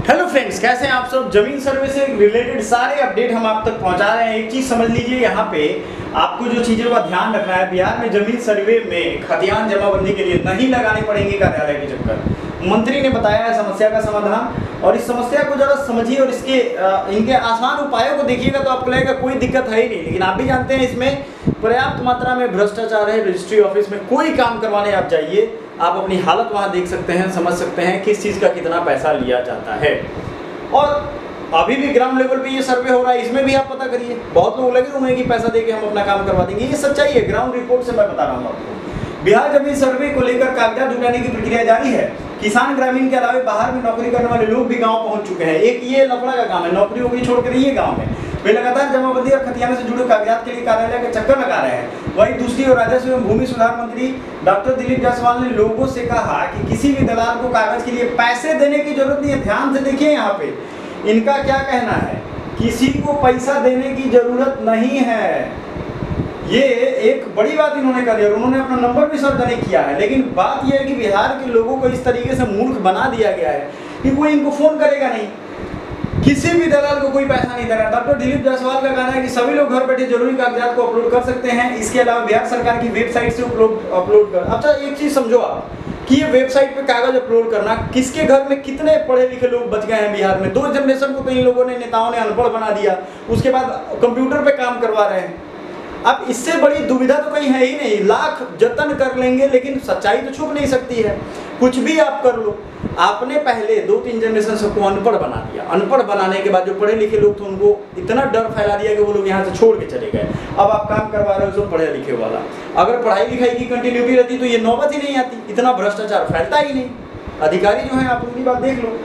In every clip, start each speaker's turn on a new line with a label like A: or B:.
A: Hello friends, कैसे हैं आप सब। जमीन सर्वे से रिलेटेड सारे अपडेट हम आप तक पहुंचा रहे हैं। एक चीज समझ लीजिए, यहाँ पे आपको जो चीजों का ध्यान रखना है, बिहार में जमीन सर्वे में खतियान जमाबंदी के लिए नहीं लगाने पड़ेंगे कार्यालय के चक्कर। मंत्री ने बताया है समस्या का समाधान, और इस समस्या को जरा समझिए और इसके इनके आसान उपायों को देखिएगा तो आपको लगेगा कोई दिक्कत है ही नहीं। लेकिन आप भी जानते हैं इसमें पर्याप्त मात्रा में भ्रष्टाचार है। रजिस्ट्री ऑफिस में कोई काम करवाने आप जाइए, आप अपनी हालत वहाँ देख सकते हैं, समझ सकते हैं किस चीज़ का कितना पैसा लिया जाता है। और अभी भी ग्राउंड लेवल पे ये सर्वे हो रहा है, इसमें भी आप पता करिए। बहुत लोग लगे हुए हैं कि पैसा देके हम अपना काम करवा देंगे, ये सच्चाई है। ग्राउंड रिपोर्ट से मैं बता रहा हूँ आपको। बिहार जमीन सर्वे को लेकर कागजात जुटाने की प्रक्रिया जारी है। किसान ग्रामीण के अलावा बाहर में नौकरी करने वाले लोग भी गांव पहुंच चुके हैं। एक ये लफड़ा का काम है, नौकरी वोकरी छोड़कर ये गांव में वे लगातार जमाबंदी और खतियाने से जुड़े कागजात के लिए कार्यालय के चक्कर लगा रहे हैं। वहीं दूसरी ओर राजस्व एवं भूमि सुधार मंत्री डॉक्टर दिलीप जायसवाल ने लोगों से कहा कि किसी भी दलाल को कागज के लिए पैसे देने की जरूरत नहीं है। ध्यान से देखिए, यहाँ पे इनका क्या कहना है, किसी को पैसा देने की जरूरत नहीं है। ये एक बड़ी बात इन्होंने कर दी और उन्होंने अपना नंबर भी सर्च नहीं किया है। लेकिन बात यह है कि बिहार के लोगों को इस तरीके से मूर्ख बना दिया गया है कि कोई इनको फोन करेगा नहीं, किसी भी दलाल को कोई पैसा नहीं देना। डॉक्टर दिलीप जायसवाल का कहना है कि सभी लोग घर बैठे जरूरी कागजात को अपलोड कर सकते हैं। इसके अलावा बिहार सरकार की वेबसाइट से अपलोड कर। अच्छा, एक चीज समझो आप कि ये वेबसाइट पे कागज अपलोड करना, किसके घर में कितने पढ़े लिखे लोग बच गए हैं बिहार में। 2 जनरेशन को तो इन लोगों ने, नेताओं ने अनपढ़ बना दिया, उसके बाद कंप्यूटर पे काम करवा रहे हैं। अब इससे बड़ी दुविधा तो कहीं है ही नहीं। लाख जतन कर लेंगे लेकिन सच्चाई तो छुप नहीं सकती है। कुछ भी आप कर लो, आपने पहले 2-3 जनरेशन सबको अनपढ़ बना दिया। अनपढ़ बनाने के बाद जो पढ़े लिखे लोग थे उनको इतना डर फैला दिया कि वो लोग यहाँ से छोड़ के चले गए। अब आप काम करवा रहे हो सब पढ़े लिखे वाला। अगर पढ़ाई लिखाई की कंटिन्यूटी रहती तो ये नौबत ही नहीं आती, इतना भ्रष्टाचार फैलता ही नहीं। अधिकारी जो है, आप उनकी बात देख लो।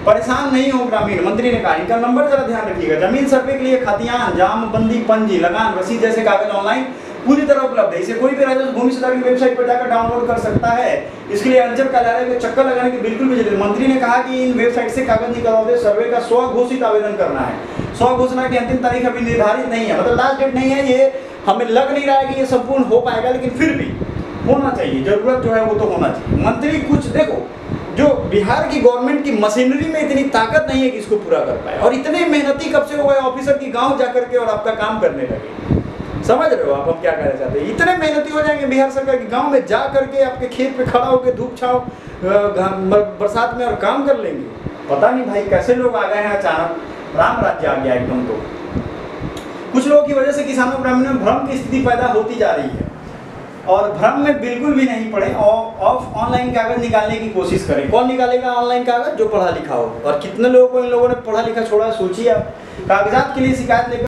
A: परेशान नहीं हो ग्रामीण, मंत्री ने कहा। इनका नंबर जरा ध्यान रखिएगा। जमीन सर्वे के लिए खतियान, जामबंदी, पंजी, लगान, रसीद जैसे कागज ऑनलाइन पूरी तरह उपलब्ध है। इसे कोई भी राजस्व भूमि सुधार की वेबसाइट पर जाकर डाउनलोड कर सकता है। इसके लिए अंचल कार्यालय के चक्कर लगाने की बिल्कुल भी जरूरत। मंत्री ने कहा कि इन वेबसाइट से कागज निकलवाते सर्वे का स्वघोषित आवेदन करना है। स्वघोषणा की अंतिम तारीख अभी निर्धारित नहीं है, मतलब लास्ट डेट नहीं है। ये हमें लग नहीं रहा है कि ये संपूर्ण हो पाएगा, लेकिन फिर भी होना चाहिए। जरूरत जो है वो तो होना चाहिए। मंत्री कुछ देखो, जो बिहार की गवर्नमेंट की मशीनरी में इतनी ताकत नहीं है कि इसको पूरा कर पाए, और इतने मेहनती कब से हो गए ऑफिसर की गांव जाकर के और आपका काम करने लगे। समझ रहे हो आप हम क्या कहना चाहते हैं। इतने मेहनती हो जाएंगे बिहार सरकार की, गांव में जा करके आपके खेत पे खड़ा होकर धूप छाव बरसात में और काम कर लेंगे। पता नहीं भाई कैसे लोग आ गए हैं अचानक, राम राज्य आ गया एकदम। तो कुछ लोगों की वजह से किसानों ग्रामीणों में भ्रम की स्थिति पैदा होती जा रही है, और भ्रम में बिल्कुल भी नहीं पड़े। और ऑनलाइन कागज निकालने की कोशिश करें। कौन निकालेगा ऑनलाइन कागज? जो पढ़ा लिखा हो। और कितने लोगों को इन लोगों ने पढ़ा लिखा छोड़ा, सोचिए आप। कागजात के लिए शिकायत लेकर